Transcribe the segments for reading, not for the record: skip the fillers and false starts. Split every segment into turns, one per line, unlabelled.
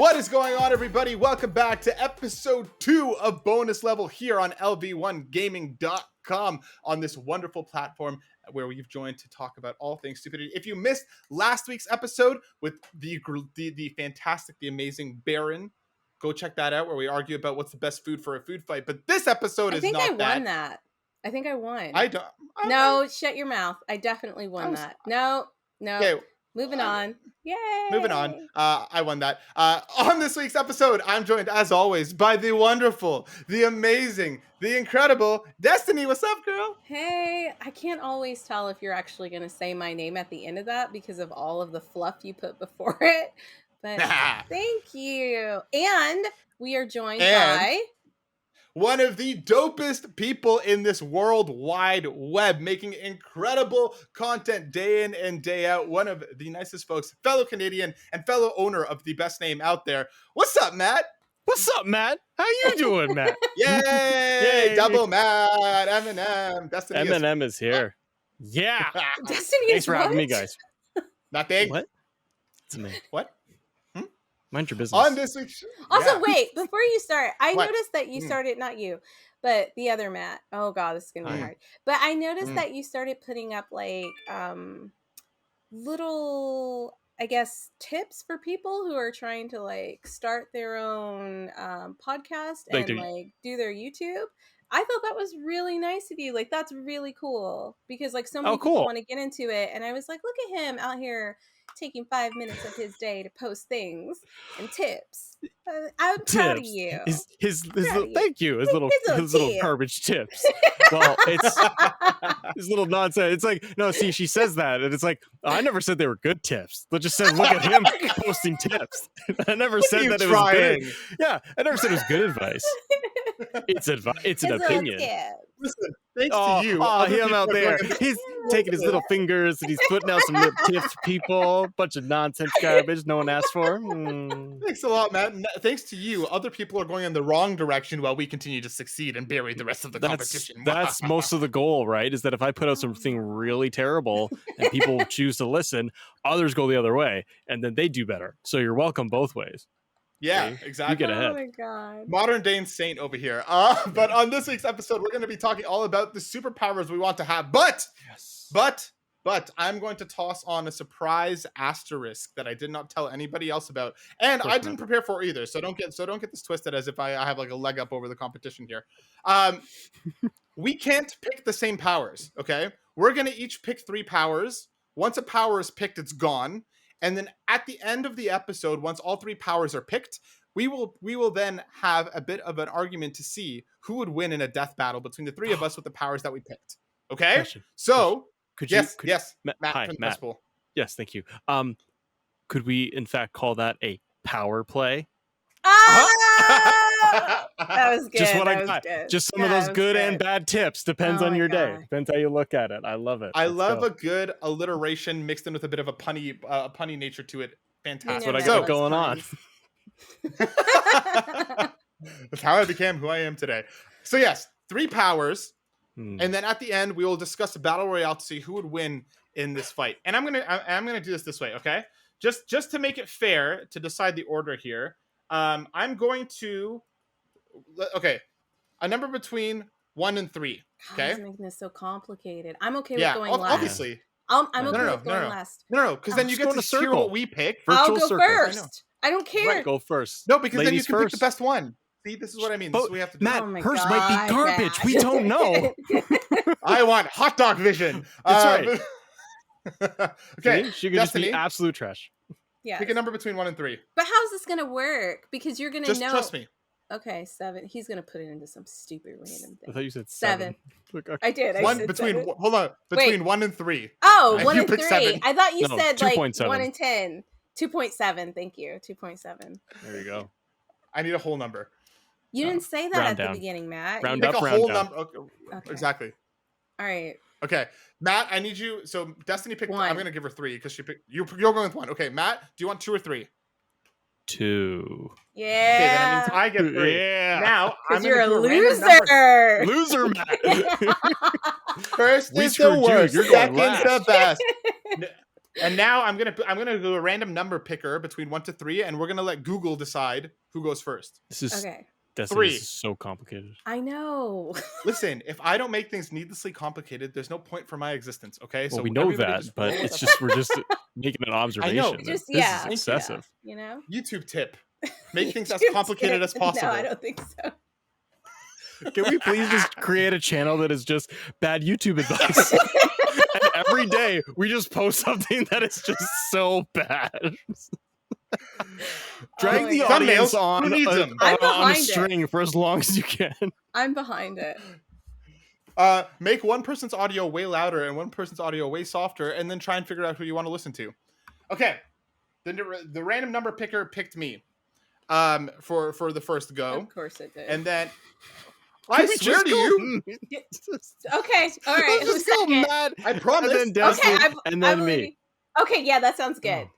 What is going on, everybody? Welcome back to episode 2 of Bonus Level here on LV1Gaming.com on this wonderful platform where we've joined to talk about all things stupidity. If you missed last week's episode with the fantastic, the amazing Baron, go check that out where we argue about what's the best food for a food fight. But this episode is not that.
I think I won that. I think I won.
No,
shut your mouth. I definitely won that. No. Okay. Moving on. Yay!
Moving on. I won that. On this week's episode, I'm joined, as always, by the wonderful, the amazing, the incredible Destiny. What's up, girl?
Hey, I can't always tell if you're actually going to say my name at the end of that because of all of the fluff you put before it. But thank you. And we are joined by...
one of the dopest people in this world wide web, making incredible content day in and day out. One of the nicest folks, fellow Canadian and fellow owner of the best name out there. What's up, Matt?
What's up, Matt? How you doing, Matt?
Yay! Double Matt, Eminem. Destiny
Eminem is here. Yeah.
Destiny
Thanks for having me, guys.
Nothing.
What? It's me.
What?
Mind your business.
On this week's
wait, before you start, I noticed that you started, not you, but the other Matt. Oh God, this is gonna be hard. But I noticed that you started putting up like little, I guess, tips for people who are trying to like start their own podcast and like do their YouTube. I thought that was really nice of you. Like, that's really cool because like so many people want to get into it. And I was like, look at him out here taking 5 minutes of his day to post things and tips. I'm proud of you.
His little, thank you. His little garbage tips. Well, it's his little nonsense. It's like, no, see, she says that, and it's like, I never said they were good tips. It just said, look at him posting tips. I never said that it was good. Yeah, I never said it was good advice. It's advice. It's an opinion.
Listen, thanks to you.
Oh, him out there. He's taking his little fingers and he's putting out some little tips for people. Bunch of nonsense garbage no one asked for.
Thanks a lot, Matt. Thanks to you, other people are going in the wrong direction while we continue to succeed and bury the rest of the competition.
That's most of the goal, right? Is that if I put out something really terrible and people choose to listen, others go the other way and then they do better. So you're welcome both ways.
Yeah, exactly.
You get ahead.
Oh my God.
Modern day saint over here. But on this week's episode, we're going to be talking all about the superpowers we want to have. But I'm going to toss on a surprise asterisk that I did not tell anybody else about, and I didn't prepare for either. So don't get this twisted as if I have like a leg up over the competition here. We can't pick the same powers. Okay, we're going to each pick 3 powers. Once a power is picked, it's gone. And then at the end of the episode, once all 3 powers are picked, we will then have a bit of an argument to see who would win in a death battle between the 3 of us with the powers that we picked. Okay?
Question.
So,
Yes,
Matt,
hi,
from the
Matt.
Pool.
Yes, thank you. Could we in fact call that a power play?
That was good.
Just what
I
got. Just some of those good and bad tips. Depends on your day. Depends how you look at it. I love it.
I love a good alliteration mixed in with a bit of a punny nature to it. Fantastic.
That's what I got going on.
That's how I became who I am today. So yes, 3 powers. And then at the end, we will discuss a battle royale to see who would win in this fight. And I'm gonna do this way, okay? Just to make it fair to decide the order here. I'm going to a number between 1 and 3. Okay,
God, making this so complicated. I'm okay with going last.
Obviously.
I'm okay with going last.
No, because then you get to hear what we pick.
I'll go first. I don't care.
Right, go first.
No, because then you can pick the best one. See, this is what I mean. This is what we have to do.
Matt, hers might be garbage. We don't know.
I want hot dog vision.
That's
right. Okay,
see? She could just be absolute trash.
Yeah.
Pick a number between 1 and 3.
But how's this gonna work? Because you're gonna know.
Just trust me.
Okay, 7. He's gonna put it into some stupid random thing.
I thought you said 7.
Look, okay. I did.
Hold on. Between 1 and 3.
Oh, 1 and 3.
7.
I thought you said
2.
like
7.
1 and 10. 2.7. Thank you. 2.7.
There you go.
I need a whole number.
You didn't say that at the beginning, Matt.
Round
pick
up,
a
round
whole
down.
number. Okay. Exactly.
All right.
Okay, Matt, I need you. So Destiny picked
1.
I'm gonna give her 3 because she picked. You're going with 1. Okay, Matt, do you want 2 or 3?
2.
Yeah.
Okay, then that means I get 3.
Yeah.
Now I'm
you're a
loser.
Loser, Matt.
First
We
is the
screwed you.
worst.
You're going
Second's the best. And now I'm gonna do a random number picker between 1 to 3, and we're gonna let Google decide who goes first.
This is
Okay.
Destiny, this is so complicated.
I know.
Listen, if I don't make things needlessly complicated, there's no point for my existence. Okay,
Well, we know that, but it's just we're just making an observation.
I know.
Just
this
is
excessive.
You know.
YouTube tip: make things as complicated as possible.
No, I don't think so.
Can we please just create a channel that is just bad YouTube advice? And every day we just post something that is just so bad. Drag the audience on a string for as long as you can.
I'm behind it.
Make one person's audio way louder and one person's audio way softer, and then try and figure out who you want to listen to. Okay, the random number picker picked me for the first go.
Of course it did.
And then I swear to you.
Okay, all right.
Who's second? Mad.
I promise.
And then Desmond, and then me.
Okay, yeah, that sounds good.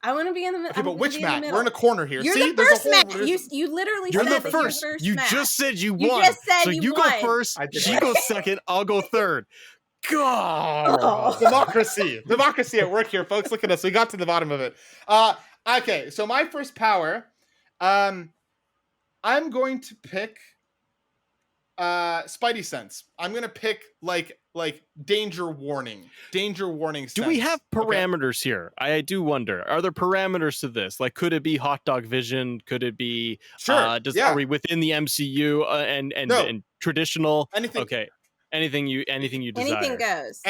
I want to be in the middle.
Okay, but which Matt? We're in a corner here.
You're
See,
the first Matt. You literally
you're
said
the first.
You're first.
You
Matt.
just said you won.
You just said
so you
won.
go first. She goes second. I'll go third. God.
Oh.
Democracy at work here, folks. Look at us. We got to the bottom of it. Okay, so my first power, I'm going to pick Spidey sense. I'm gonna pick like danger warning sense.
Do we have parameters here? I do wonder. Are there parameters to this? Like, could it be hot dog vision? Could it be
sure?
Are we within the MCU and traditional?
Anything.
Okay. Anything you desire.
Anything goes.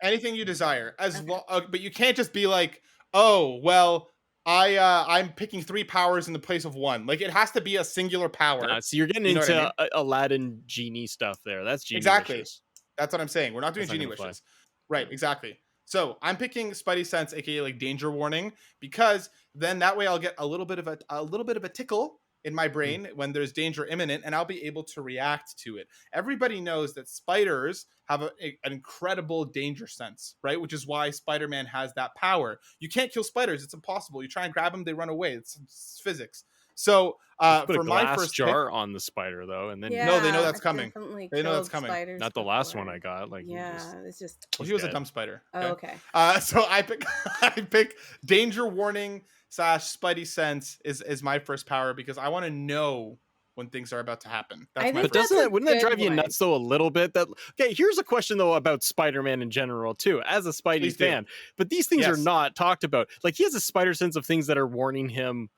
Anything you desire. But you can't just be like, oh well, I'm picking 3 powers in the place of 1. Like, it has to be a singular power.
So you're getting into Aladdin genie stuff there. That's genie
exactly
wishes.
That's what I'm saying. We're not doing genie wishes. Right, exactly. So I'm picking Spidey sense, aka like danger warning, because then that way I'll get a little bit of a tickle in my brain when there's danger imminent, and I'll be able to react to it. Everybody knows that spiders have an incredible danger sense, right? Which is why Spider-Man has that power. You can't kill spiders. It's impossible. You try and grab them, they run away. It's physics. So
for my first jar on the spider though, and then
no, they know that's coming. They know that's coming.
Not the last one I got. Like
it's just
he was a dumb spider.
Okay.
So I pick danger warning / Spidey sense is my first power because I want to know when things are about to happen.
But wouldn't that drive you nuts though a little bit? Okay, here's a question though about Spider-Man in general too, as a Spidey fan. But these things are not talked about. Like, he has a spider sense of things that are warning him,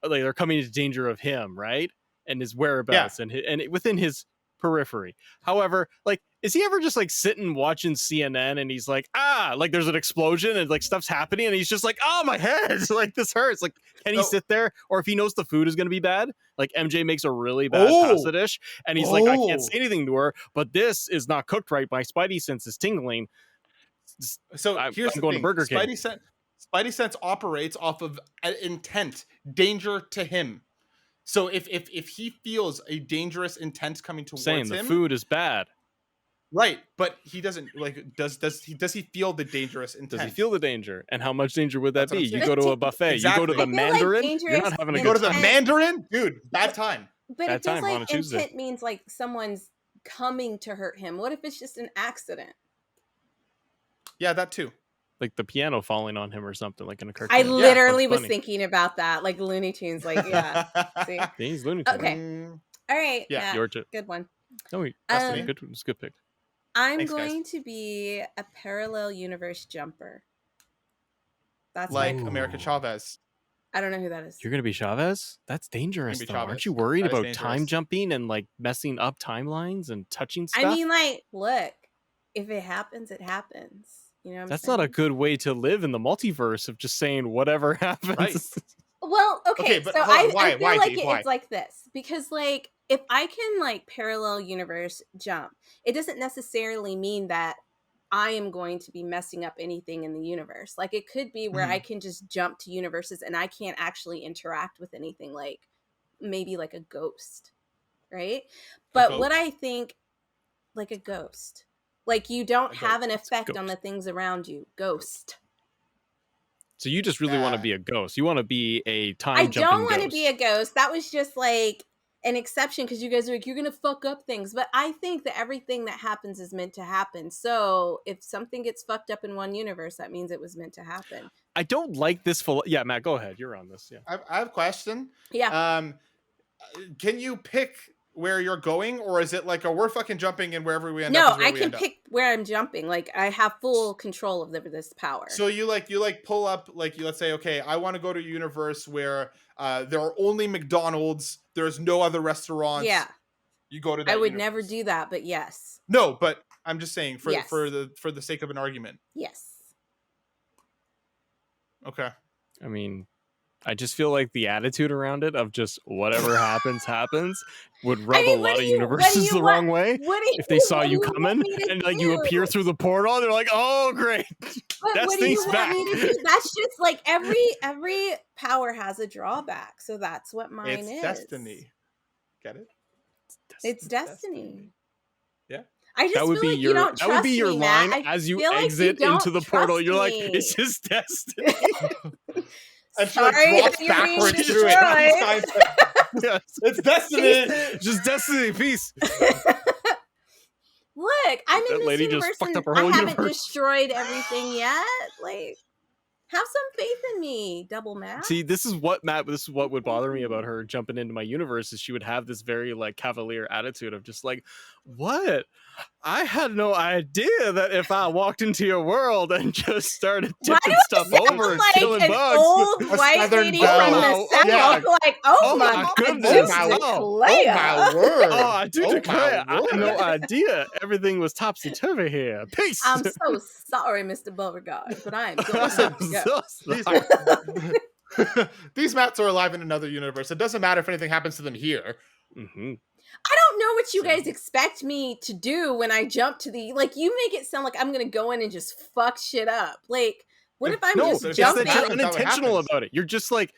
like they're coming into danger of him, right? And his whereabouts and within his periphery. However, like, is he ever just like sitting watching CNN and he's like, like there's an explosion and like stuff's happening and he's just like, oh, my head, like this hurts. Like, can he sit there? Or if he knows the food is going to be bad, like MJ makes a really bad pasta dish and he's like, I can't say anything to her, but this is not cooked right. My Spidey sense is tingling.
So here's the thing.
To Burger King.
Spidey sense operates off of intent, danger to him. So if he feels a dangerous intent coming towards him,
the food is bad,
right? But he doesn't does he feel the dangerous intent?
Does he feel the danger? And how much danger would that be? You go to a buffet,
exactly.
You go to the Mandarin, you're not having a good time.
Go to the Mandarin, dude. Bad time.
But it feels like intent means like someone's coming to hurt him. What if it's just an accident?
Yeah, that too.
Like the piano falling on him or something, like in a cartoon.
I literally was thinking about that, like Looney Tunes. Like, See?
He's Looney Tunes.
Okay. All right.
Yeah. Your turn.
Good one.
No, good. It's a good pick.
I'm going to be a parallel universe jumper. That's
like America Chavez.
I don't know who that is.
You're going to be Chavez? That's dangerous, though. Aren't you worried about time jumping and like messing up timelines and touching stuff?
I mean, like, look, if it happens, it happens. You know what
That's not a good way to live in the multiverse of just saying whatever happens.
Right.
Well, okay,
but
so I feel like
why?
it's like this. Because, like, if I can, like, parallel universe jump, it doesn't necessarily mean that I am going to be messing up anything in the universe. Like, it could be where I can just jump to universes and I can't actually interact with anything, like, maybe like a ghost, right? But what I think, like a ghost. Like, you don't have an effect on the things around you. Ghost.
So you just really want to be a ghost. You want to be a time jumping ghost.
I don't want to be a ghost. That was just like an exception because you guys are like, you're gonna fuck up things. But I think that everything that happens is meant to happen. So if something gets fucked up in one universe, that means it was meant to happen.
I don't like this full. Yeah, Matt, go ahead. You're on this. Yeah.
I have a question.
Yeah.
Can you pick where you're going, or is it like we're fucking jumping and wherever we end
up?
No,
I can pick where I'm jumping. Like I have full control of this power.
So you pull up, let's say, okay, I want to go to a universe where there are only McDonald's. There's no other restaurants.
Yeah.
You go to that
I would
universe.
never do that, but yes.
No, but I'm just saying for
Yes.
for the sake of an argument.
Yes.
Okay.
I mean, I just feel like the attitude around it of just whatever happens would rub a lot of universes the wrong way if they saw you coming and like you appear through the portal. They're like, "Oh, great, that's things back."
That's just like every power has a drawback, so that's what mine is.
It's destiny. Get it?
It's destiny.
Yeah.
I just
that would
feel
be
like
your
you don't
that would be your
me,
line
Matt.
as you exit into the portal. You're like, "It's just destiny."
And she drops backwards through it. Yes. It's destiny.
Just destiny. Peace.
Look, I'm in this universe and I haven't
universe.
Destroyed everything yet. Like, have some faith in me, Double Matt.
See, this is what would bother me about her jumping into my universe is she would have this very like cavalier attitude of just like, what? I had no idea that if I walked into your world and just started tipping stuff over and killing
an
bugs.
Old white lady from the South, like, oh my goodness,
oh my word!
Oh, I do declare, I had no idea everything was topsy turvy here. Peace.
I'm so sorry, Mr. Beauregard, but I am going to
go. These Matts are alive in another universe. It doesn't matter if anything happens to them here.
Mm-hmm.
I don't know what you guys expect me to do when I jump to the, like, you make it sound like I'm going to go in and just fuck shit up. Like, what if I'm just jumping?
You're unintentional about it. You're just like,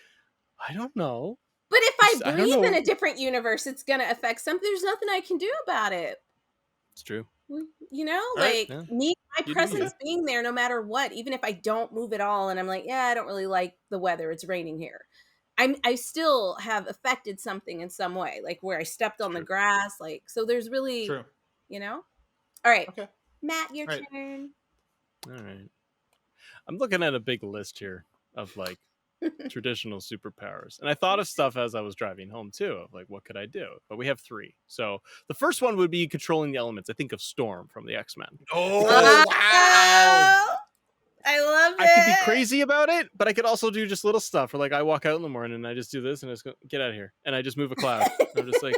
I don't know.
But if I breathe in a different universe, it's going to affect something. There's nothing I can do about it.
It's true.
You know, like my presence being there no matter what, even if I don't move at all and I'm like, yeah, I don't really like the weather. It's raining here. I still have affected something in some way, like where I stepped on the grass. Like, so there's really, you know? All right.
Okay.
Matt, your turn.
All right. I'm looking at a big list here of like traditional superpowers. And I thought of stuff as I was driving home too, of like, what could I do? But we have 3. So the first one would be controlling the elements. I think of Storm from the X-Men.
Oh, wow.
I love it.
I could be crazy about it, but I could also do just little stuff. Or like I walk out in the morning and I just do this and I just go, get out of here. And I just move a cloud. I'm just like,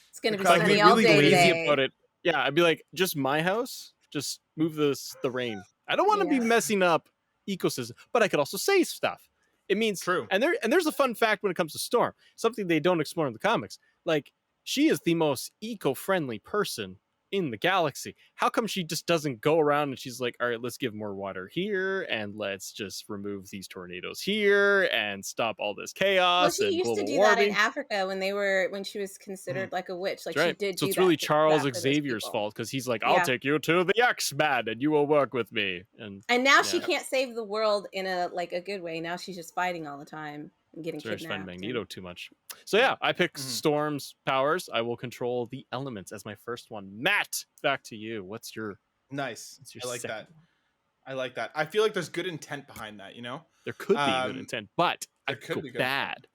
it's going to be sunny all
really
day
lazy
today.
About it. Yeah, I'd be like, just my house, just move the rain. I don't want to be messing up ecosystem, but I could also say stuff. It means
true.
And there's a fun fact when it comes to Storm, something they don't explore in the comics. Like, she is the most eco-friendly person in the galaxy. How come she just doesn't go around and she's like, all right, let's give more water here and let's just remove these tornadoes here and stop all this chaos?
Well, she used to do that in Africa when she was considered like a witch. Like she did.
So it's really Charles Xavier's fault because he's like, I'll take you to the X-Men and you will work with me. And
now she can't save the world in a good way. Now she's just fighting all the time and getting kidnapped.
Find Magneto too much. So yeah, I pick Storm's powers. I will control the elements as my first one. Matt, back to you. What's your
nice? I like that. I like that. I feel like there's good intent behind that. You know,
there could be good intent, but I
could
go bad.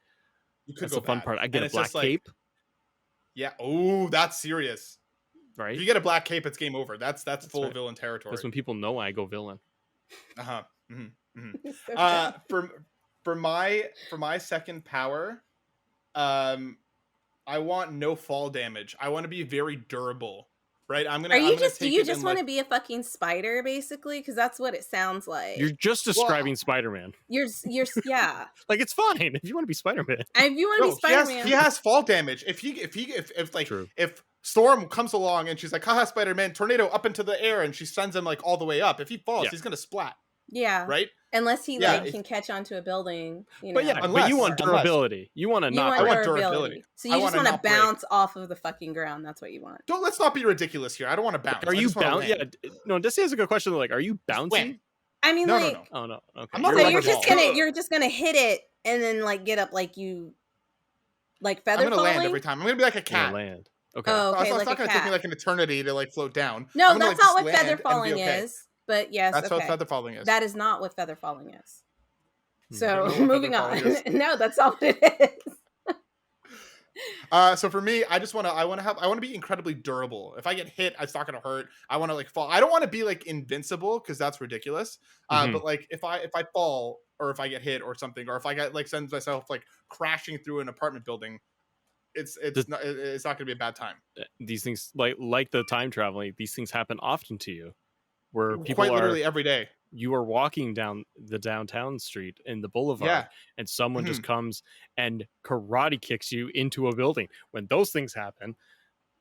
You could
That's
go
the fun
bad.
part. I get a black cape.
Yeah. Oh, that's serious.
Right.
If you get a black cape, it's game over. That's full villain territory.
That's when people know I go villain.
For my second power, I want no fall damage. I want to be very durable, right? Do
you just want to be a fucking spider, basically? Because that's what it sounds like.
You're just describing Spider-Man.
You're yeah.
Like, it's fine if you want to be Spider-Man.
If you want to be Spider-Man,
he has fall damage. If Storm comes along and she's like, haha, Spider-Man, tornado up into the air, and she sends him like all the way up. If he falls, he's gonna splat.
Yeah.
Right?
Unless he can catch onto a building. You know?
But you want durability. You want to not.
I want durability.
So you just want to bounce off of the fucking ground. That's what you want.
Let's not be ridiculous here. I don't want to bounce.
Are you bouncing? Yeah. No, this is a good question. Like, are you bouncing?
I mean,
no.
Oh no. Okay.
I'm not
so you're just gonna hit it and then like get up like you Like feather
I'm gonna
falling?
land every time. I'm gonna be like a cat.
Land. Okay.
Oh, okay,
It's
like
not
a
gonna take me
cat.
like an eternity to like float down.
No,
I'm gonna,
that's
like,
not
just
what feather
land and be
falling
okay.
is. But yes,
That's what
okay.
feather falling is.
That is not what feather falling is.
Hmm.
So
Don't know what
moving
feather
on.
falling is.
No, that's not what it is.
So for me, I want to be incredibly durable. If I get hit, it's not gonna hurt. I want to like fall. I don't want to be like invincible because that's ridiculous.
Mhm.
But like if I fall or if I get hit or something, or if I get like sends myself like crashing through an apartment building, it's not gonna be a bad time.
These things, like the time traveling, these things happen often to you, where people
Quite
are
literally every day.
you are walking down the downtown street in the boulevard,
Yeah.
and someone just comes and karate kicks you into a building. When those things happen,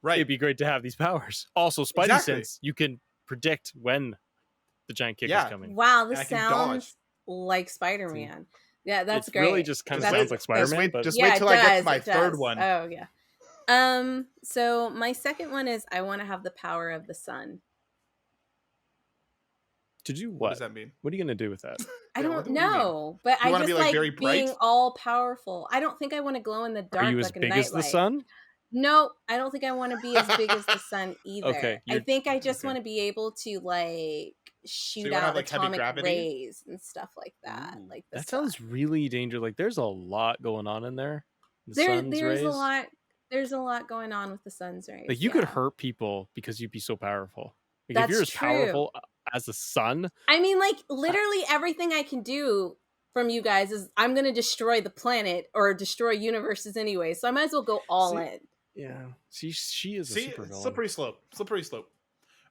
Right.
it'd be great to have these powers. Also, Spidey
Exactly.
sense, you can predict when the giant kick is
Yeah.
coming.
Wow,
And I
this
can
sounds like Spider-Man. Yeah, that's
It's
great.
really just kind of
That's-
sounds like Spider-Man, but
just
yeah,
wait till
it
I get
does,
to my
it
third
does.
one.
Oh yeah. So my second one is I want to have the power of the sun.
to do
What
what?
does that mean?
What are you gonna do with that?
I
Yeah,
don't
what do you mean?
know, but
You
I
wanna
just
be, like,
like
very
being
bright?
all powerful. I don't think I want to glow in the dark
Are you as
like a
big as the
nightlight.
sun?
No, I don't think I want to be as big as the sun either.
Okay,
I
you're-
think I just
okay.
want to be able to like shoot
wanna
out
have, like, heavy
atomic
gravity?
rays and stuff like that.
Ooh.
Like the
That
sun.
sounds really dangerous. Like there's a lot going on in there. The sun's
There's
rays.
a lot. There's a lot going on with the sun's rays.
Like you could
yeah.
hurt people because you'd be so powerful. Like
That's
if you're as
true.
powerful as the sun,
I mean, like literally everything I can do from you guys is I'm gonna destroy the planet or destroy universes anyway. So I might as well go all in.
yeah. She is a
See,
super villain.
slippery slope.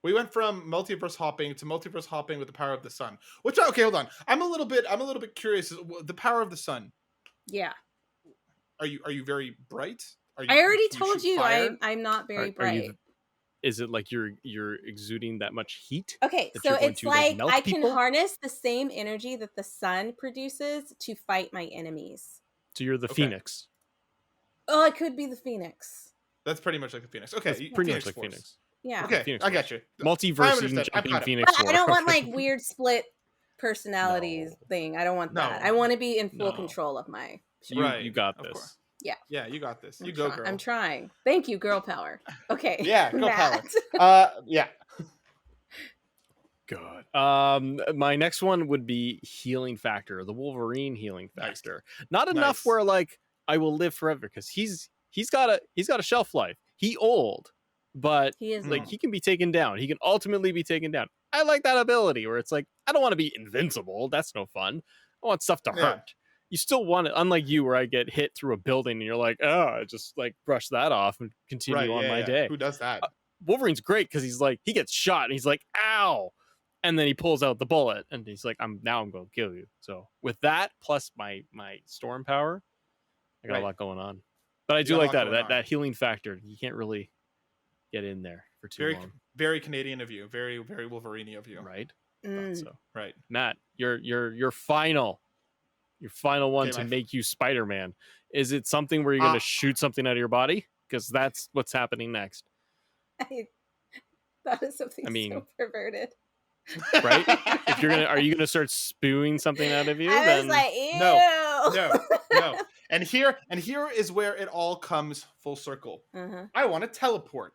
We went from multiverse hopping to multiverse hopping with the power of the sun. Which okay, hold on. I'm a little bit curious. The power of the sun.
Yeah.
Are you very bright?
I already
do
told
shoot
you
fire?
I'm not very
Are
bright.
you, is it like you're exuding that much heat?
Okay,
that
so
you're going
it's
to, like,
like
melt
I can
people?
harness the same energy that the sun produces to fight my enemies.
So you're the
Okay.
Phoenix.
Oh, it could be the Phoenix.
That's pretty much like the Phoenix. Okay,
That's pretty much like
Force.
Phoenix.
Yeah.
Okay,
Phoenix
I
Force.
got you. I
Multiverse
understood. I'm
jumping
caught up.
Phoenix.
But I don't want
Okay.
like weird split personalities
No.
thing. I don't want that.
No.
I want to be in full
No.
control of my shit.
You got
of
this.
course.
Yeah.
Yeah, you got this. You
I'm
go,
try-
girl.
I'm trying. Thank you, girl power. Okay.
Yeah, girl
Matt.
Yeah.
God. My next one would be healing factor, the Wolverine healing
Nice.
factor. Not enough
Nice.
where like I will live forever because he's got a shelf life. He old, but
He is
like
old.
he can be taken down. He can ultimately be taken down. I like that ability where it's like I don't want to be invincible. That's no fun. I want stuff to
Yeah.
hurt. You still want it, unlike you, where I get hit through a building and you're like, oh, just like brush that off and continue on my day.
Who does that?
Wolverine's great because he's like he gets shot and he's like ow, and then he pulls out the bullet and he's like I'm going to kill you. So with that plus my storm power, I got
Right.
a lot going on. But I do
got a
like
lot going on.
that healing factor. You can't really get in there for too
Very,
long,
very Canadian of you. Very, very Wolverine of you.
right?
Mm.
So
Right.
Matt, your final one
Okay,
to
my-
make you Spider-Man. Is it something where you're going
Ah.
to shoot something out of your body? Because that's what's happening next,
That is something
I mean-
so perverted.
right? Are you gonna start spewing something out of you?
I
then
was like, ew.
No. And here is where it all comes full circle.
Uh-huh.
I want to teleport.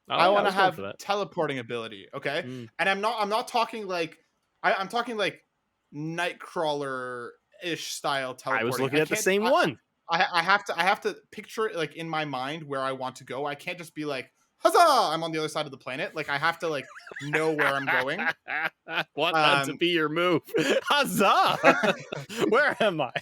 Oh,
I
yeah,
want to
was going
have
for that.
teleporting ability. Okay.
Mm.
And I'm not talking like I'm talking like Nightcrawler ish style teleporting.
I was looking at the
can't-
same one.
I have to picture it like in my mind where I want to go. I can't just be like, huzzah, I'm on the other side of the planet. Like I have to like know where I'm going.
Want that to be your move. Huzzah! Where am I?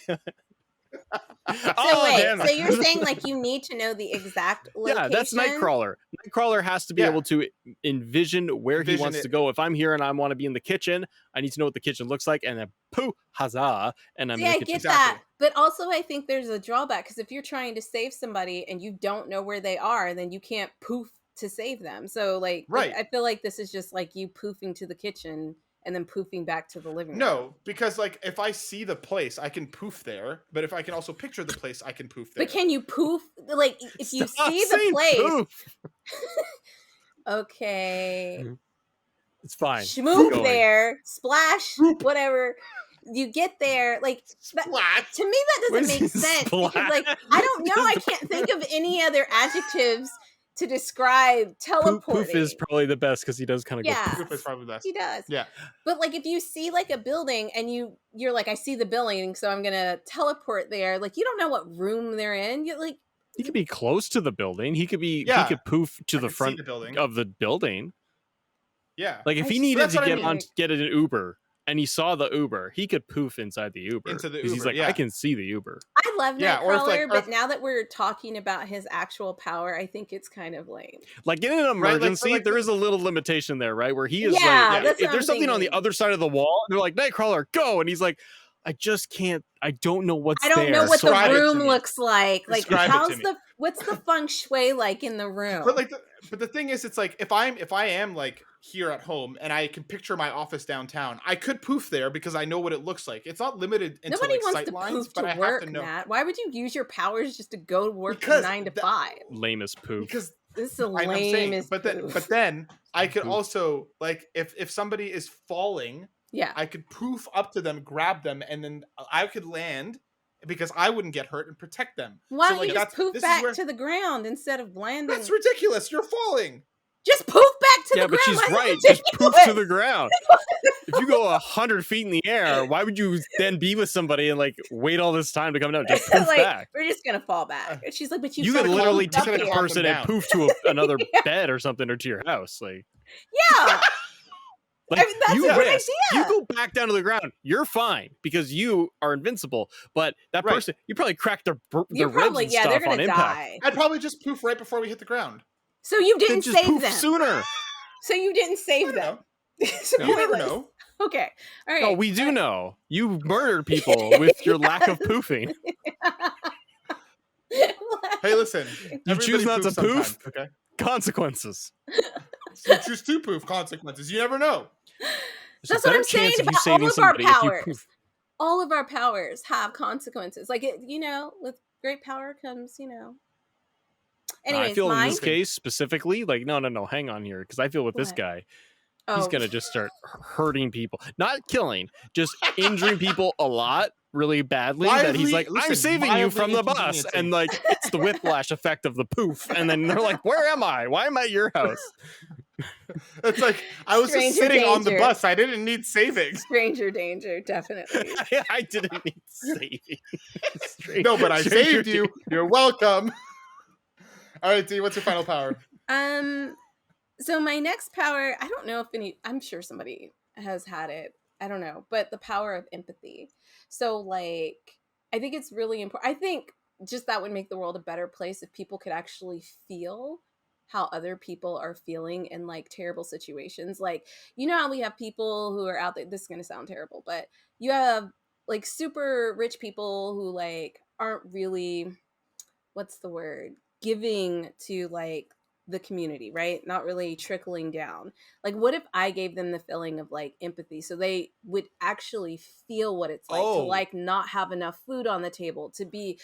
So wait,
damn it.
so you're saying like you need to know the exact location?
Yeah, that's Nightcrawler. Nightcrawler has to be
Yeah.
able to envision where he
Envision
wants
it.
to go. If I'm here and I want to be in the kitchen, I need to know what the kitchen looks like, and then pooh, huzzah, and I'm
See,
in the
I
kitchen.
get
Exactly.
that, but also I think there's a drawback because if you're trying to save somebody and you don't know where they are, then you can't poof to save them. So like,
Right.
I feel like this is just like you poofing to the kitchen and then poofing back to the living room.
No, because like if I see the place, I can poof there. But if I can also picture the place, I can poof there.
But can you poof? Like if you
Stop
see the
saying
place,
poof.
okay,
It's fine.
schmoop
Going.
there, splash, whatever. you get there, like
Splat.
to me that doesn't make sense because, like, I don't know, I can't think of any other adjectives to describe teleporting.
Poof is probably the best because he does kind of go poof.
Poof is probably the best.
He does.
Yeah.
But like if you see like a building and you're like, I see the building, so I'm gonna teleport there. Like you don't know what room they're in. You like
he could be close to the building. He could poof to the front of the building.
Yeah.
Like if he needed to get an Uber and he saw the Uber, he could poof inside the Uber.
Into the Uber.
He's like, I can see the Uber.
I love Nightcrawler, but now that we're talking about his actual power, I think it's kind of lame.
Like in an emergency, right? there is a little limitation there, right? Where he is if there's something on the other side of the wall, they're like, Nightcrawler, go! And he's like, I just can't. I don't know what's there.
I don't know what the room looks like. Like,
Describe
what's the feng shui like in the room?
But the thing is, it's like if I am like here at home and I can picture my office downtown, I could poof there because I know what it looks like. It's not limited into
Nobody
like
wants
sight
to
lines,
poof
but
to
I
work,
have to know.
Matt. Why would you use your powers just to go to work from 9 to 5?
Lamest poof.
Because
this is the lamest poof.
But then I could also, like, if somebody is falling, I could poof up to them, grab them, and then I could land because I wouldn't get hurt and protect them.
Why don't you just poof back to the ground instead of landing?
That's ridiculous. You're falling.
Just poof back to the ground.
Yeah, but she's right. Just poof to the ground. If you go 100 feet in the air, why would you then be with somebody and like wait all this time to come down? Just poof back.
We're just gonna fall back. She's like, but you
could literally take a person and poof to another bed or something or to your house. Like,
yeah.
Like, I mean, that's a good idea. You go back down to the ground, you're fine because you are invincible. But that person, you probably cracked their ribs and stuff
they're gonna
on impact.
die.
I'd probably just poof right before we hit the ground.
So you didn't save them
sooner.
So you didn't save them.
No, you never know.
Okay, all right.
No, we do know. You murdered people with your lack of poofing.
Hey, listen.
You choose not to poof.
Okay.
Consequences.
You choose to poof. Consequences. You never know.
That's what I'm saying about all of our powers. All of our powers have consequences. Like, with great power comes, Anyways,
I feel in this case specifically, like, no, hang on here, because I feel with this guy, he's gonna just start hurting people, not killing, just injuring people a lot, really badly. That he's like, I'm saving you from the bus, and like it's the whiplash effect of the poof, and then they're like, where am I? Why am I at your house?
It's like I was just sitting on the bus. I didn't need saving.
Stranger danger, definitely.
I didn't need saving.
No, but I saved you. You're welcome. All right, D, what's your final power?
So my next power, I don't know if I'm sure somebody has had it. I don't know, but the power of empathy. So like, I think it's really important. I think just that would make the world a better place if people could actually feel how other people are feeling in like terrible situations. Like, how we have people who are out there, this is going to sound terrible, but you have like super rich people who like aren't really, what's the word? Giving to like the community, right? Not really trickling down. Like, what if I gave them the feeling of like empathy so they would actually feel what it's like to like not have enough food on the table, to be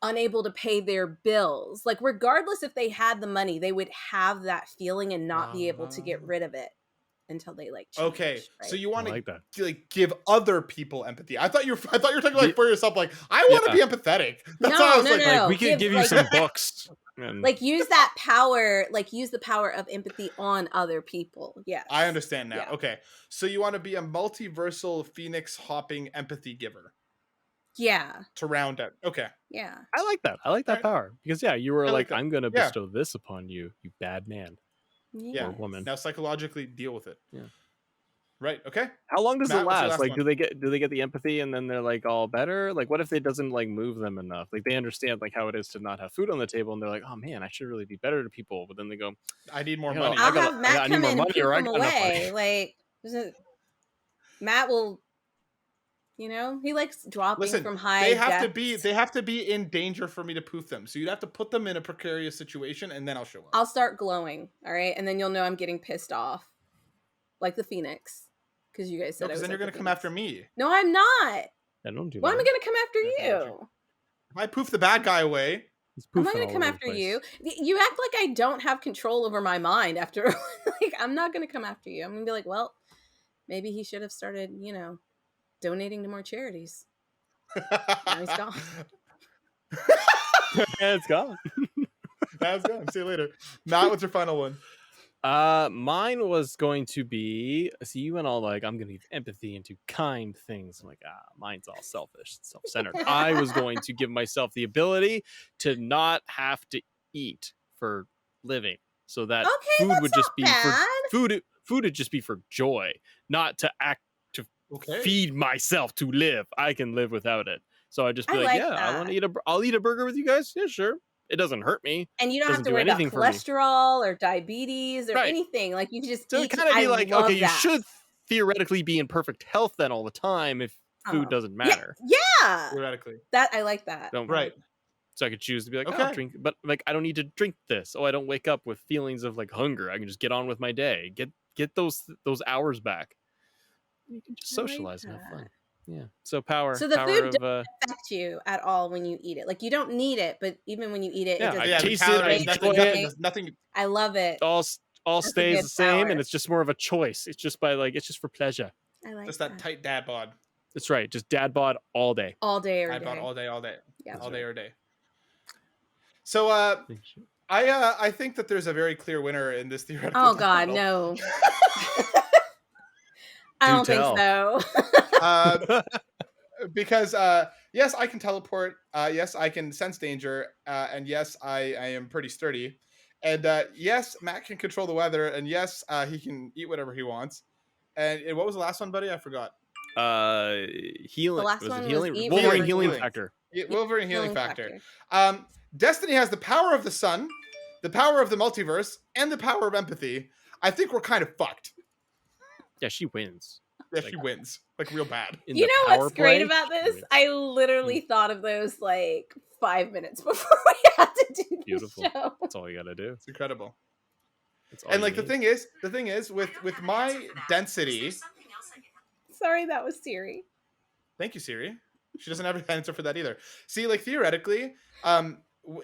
unable to pay their bills. Like, regardless if they had the money, they would have that feeling and not be able to get rid of it until they like change,
okay,
right?
So you want to like give other people empathy. I thought you were talking like for yourself, like I want to be empathetic. That's what I was like.
Like we could give you some books.
Like use that power, like use the power of empathy on other people. Yeah,
I understand now. Okay, so you want to be a multiversal phoenix hopping empathy giver.
Yeah.
To round out. Okay.
Yeah.
I like that. I like that power because you were like I'm going to bestow this upon you, you bad man.
Yeah.
Or woman.
Now psychologically deal with it. Yeah. Right. Okay.
How long does it last? Like, do they get the empathy and then they're like all better? Like, what if it doesn't like move them enough? Like, they understand like how it is to not have food on the table, and they're like, oh man, I should really be better to people. But then they go,
I need more money.
I'll have Matt come in and keep them away. Like, Matt will. He likes dropping from high.
They have to be in danger for me to poof them. So you'd have to put them in a precarious situation, and then I'll show up.
I'll start glowing. All right, and then you'll know I'm getting pissed off, like the Phoenix, because you guys said.
Because then you're gonna come after me.
No, I'm not.
I don't do that.
Why am I gonna come after you?
If I poof the bad guy away,
I'm not gonna come after you. You act like I don't have control over my mind. After, like, I'm not gonna come after you. I'm gonna be like, well, maybe he should have started, donating to more charities. Now he's gone.
It's gone.
That's gone. See you later. Matt, what's your final one?
Mine was going to be, see, you went all like, I'm going to give empathy into kind things. I'm like, mine's all selfish, self-centered. I was going to give myself the ability to not have to eat for living, so that food would just be for food. Food would just be for joy, not to act to feed myself to live. I can live without it. So I'd just be like, yeah, I want to eat I'll eat a burger with you guys. Yeah, sure. It doesn't hurt me.
And you don't have to worry about cholesterol or diabetes or anything. Like, you can just eat.
Kind of be like, okay, you should theoretically be in perfect health then all the time if food doesn't matter.
Yeah.
Theoretically.
That, I like that.
Right.
So I could choose to be like, oh, drink, but like, I don't need to drink this. Oh, I don't wake up with feelings of like hunger. I can just get on with my day. Get those hours back. You can just socialize and have fun. Yeah. So
So the food doesn't affect you at all when you eat it. Like, you don't need it, but even when you eat it,
it doesn't. I taste it.
Nothing.
I love it.
All stays the same, and it's just more of a choice. It's just it's just for pleasure.
I like
just that tight dad bod.
That's right. Just dad bod all day.
All day or
dad
day.
Bod all day.
Yeah.
All day or day. So I think that there's a very clear winner in this theoretical.
Oh God, no. I don't think so.
Because yes, I can teleport. Yes, I can sense danger. And yes, I am pretty sturdy. And yes, Matt can control the weather. And yes, he can eat whatever he wants. And what was the last one, buddy? I forgot.
Healing.
The last one
healing?
Was
Wolverine healing factor.
Wolverine healing factor. Destiny has the power of the sun, the power of the multiverse, and the power of empathy. I think we're kind of fucked.
Yeah, she wins.
Yeah, she wins. Like, real bad.
You know what's great about this? I literally thought of those like 5 minutes before we had to do the show.
That's all you gotta do.
It's incredible. And like the thing is with my density.
Sorry, that was Siri.
Thank you, Siri. She doesn't have an answer for that either. See, like, theoretically,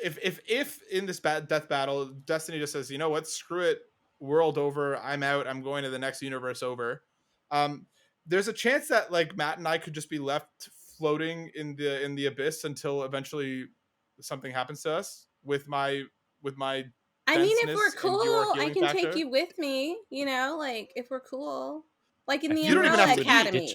if in this death battle, Destiny just says, you know what, screw it, world over, I'm out, I'm going to the next universe over. There's a chance that like Matt and I could just be left floating in the abyss until eventually something happens to us with my.
I mean, if we're cool, I can take you with me. You know, like if we're cool, like in the Umbrella Academy.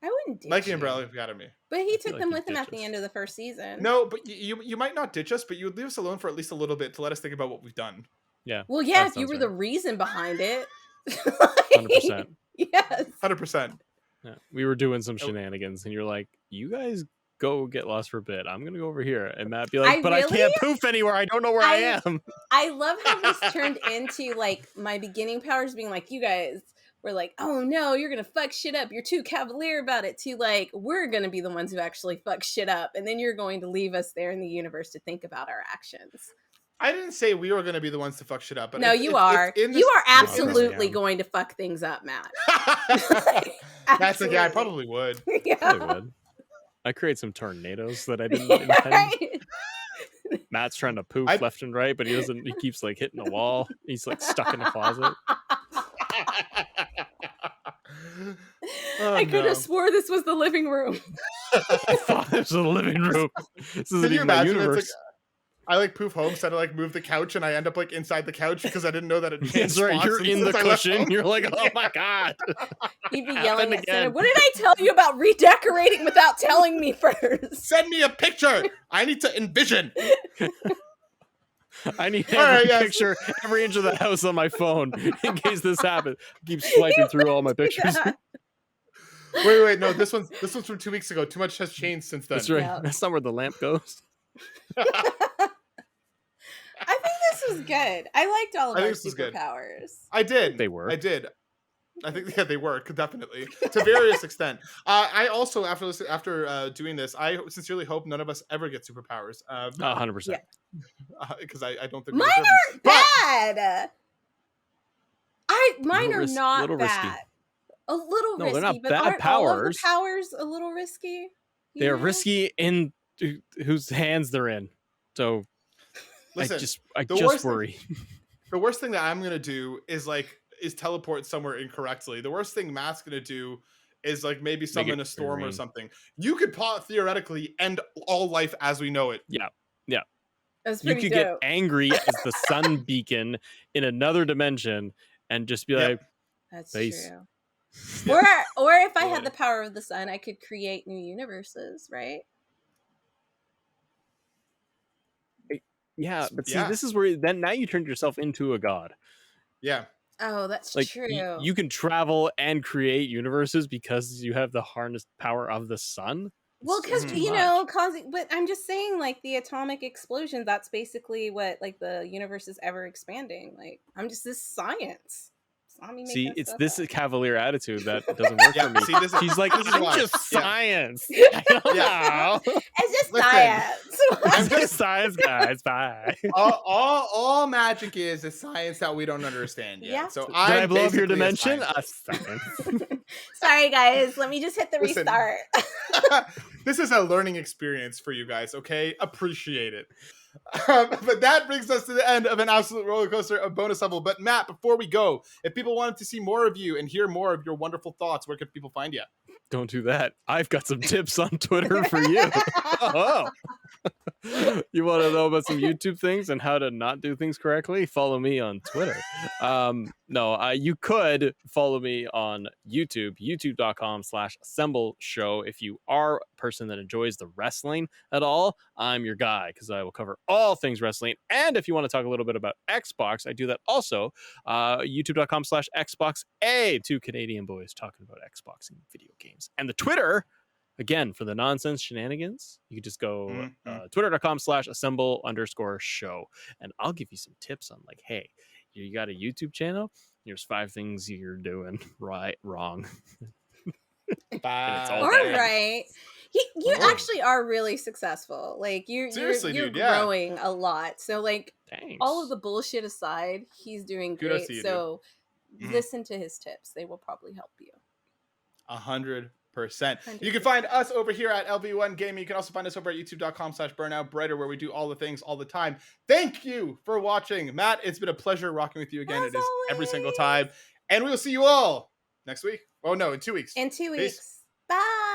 I wouldn't ditch
like the Umbrella Academy.
But he took them with him at the end of the first season.
No, but you might not ditch us, but you would leave us alone for at least a little bit to let us think about what we've done.
Yeah.
Well, yeah, if you were the reason behind it.
100%.
Yes.
100%.
Yeah. We were doing some shenanigans, and you're like, you guys go get lost for a bit. I'm going to go over here. And Matt be like, I can't poof anywhere. I don't know where I am.
I love how this turned into, like, my beginning powers being like, you guys were like, oh no, you're going to fuck shit up. You're too cavalier about it. To like, we're going to be the ones who actually fuck shit up. And then you're going to leave us there in the universe to think about our actions.
I didn't say we were going to be the ones to fuck shit up. But
no, you are. You are absolutely going to fuck things up, Matt.
That's like, yeah, I probably would.
Yeah.
I would. I create some tornadoes that I didn't intend. Right? Matt's trying to poof left and right, but he keeps like hitting the wall. He's like stuck in the closet.
I could have swore this was the living room.
I thought this was the living room. This isn't even my universe.
I like poof home, so I like move the couch, and I end up like inside the couch because I didn't know that it changed.
That's right. You're in the cushion. You're like, oh my god.
You'd be yelling at Santa. What did I tell you about redecorating without telling me first?
Send me a picture. I need to envision.
I need every picture, every inch of the house on my phone in case this happens. Keep swiping through all my pictures.
Wait, no, this one's from 2 weeks ago. Too much has changed since then.
That's right. Yeah. That's not where the lamp goes.
I think this was good. I liked all of our superpowers.
I did.
They were.
I did. I think they were definitely to various extent. I also after doing this, I sincerely hope none of us ever get superpowers.
100%.
Because I don't think
mine aren't bad. Mine are not bad.
Risky.
A little risky.
They're not
but
bad
aren't
powers.
All of the powers a little risky?
They're risky in whose hands they're in. So listen, I just worry.
The worst thing that I'm gonna do is teleport somewhere incorrectly. The worst thing Matt's gonna do is like maybe summon a storm or
green.
something. You could theoretically end all life as we know it.
Yeah.
That's
You
pretty
could
dope.
get angry as the sun beacon in another dimension and just be like,
that's
Peace.
true. Or if I had the power of the sun, I could create new universes, right?
Yeah, but see, this is where then now you turned yourself into a god.
Yeah.
Oh, that's
like
true.
You can travel and create universes because you have the harnessed power of the sun.
Well, because causing, but I'm just saying, like the atomic explosion. That's basically what like the universe is ever expanding. Like I'm just this science.
See, it's this cavalier attitude that doesn't work for me.
See,
she's like, I'm just science. I don't know.
It's just science.
I'm just science, guys. Bye.
All magic is a science that we don't understand yet.
Yeah.
So
Did I blow up your dimension?
Sorry, guys. Let me just hit the restart.
This is a learning experience for you guys. Okay, appreciate it. But that brings us to the end of an absolute roller coaster of bonus level. But Matt, before we go, if people wanted to see more of you and hear more of your wonderful thoughts, where can people find you?
Don't do that. I've got some tips on Twitter for you. Oh. You want to know about some YouTube things and how to not do things correctly? Follow me on Twitter. You could follow me on YouTube, youtube.com/assemble show. If you are a person that enjoys the wrestling at all, I'm your guy because I will cover all things wrestling. And if you want to talk a little bit about Xbox, I do that also. youtube.com/XboxA, two Canadian boys talking about Xbox and video games. And the Twitter, again, for the nonsense shenanigans, you can just go twitter.com/assemble_show. And I'll give you some tips on like, hey, you got a YouTube channel? Here's 5 things you're doing wrong.
All right. You actually are really successful. Like you're growing a lot. So like
Thanks.
all of the bullshit aside, he's doing great.
To you,
so listen to his tips. They will probably help you.
100%. You can find us over here at LV1 Gaming. You can also find us over at youtube.com/burnoutbrighter, where we do all the things all the time. Thank you for watching. Matt, it's been a pleasure rocking with you again. It is every single time. And we will see you all next week. Oh, no, in 2 weeks.
In 2 weeks.
Peace.
Bye.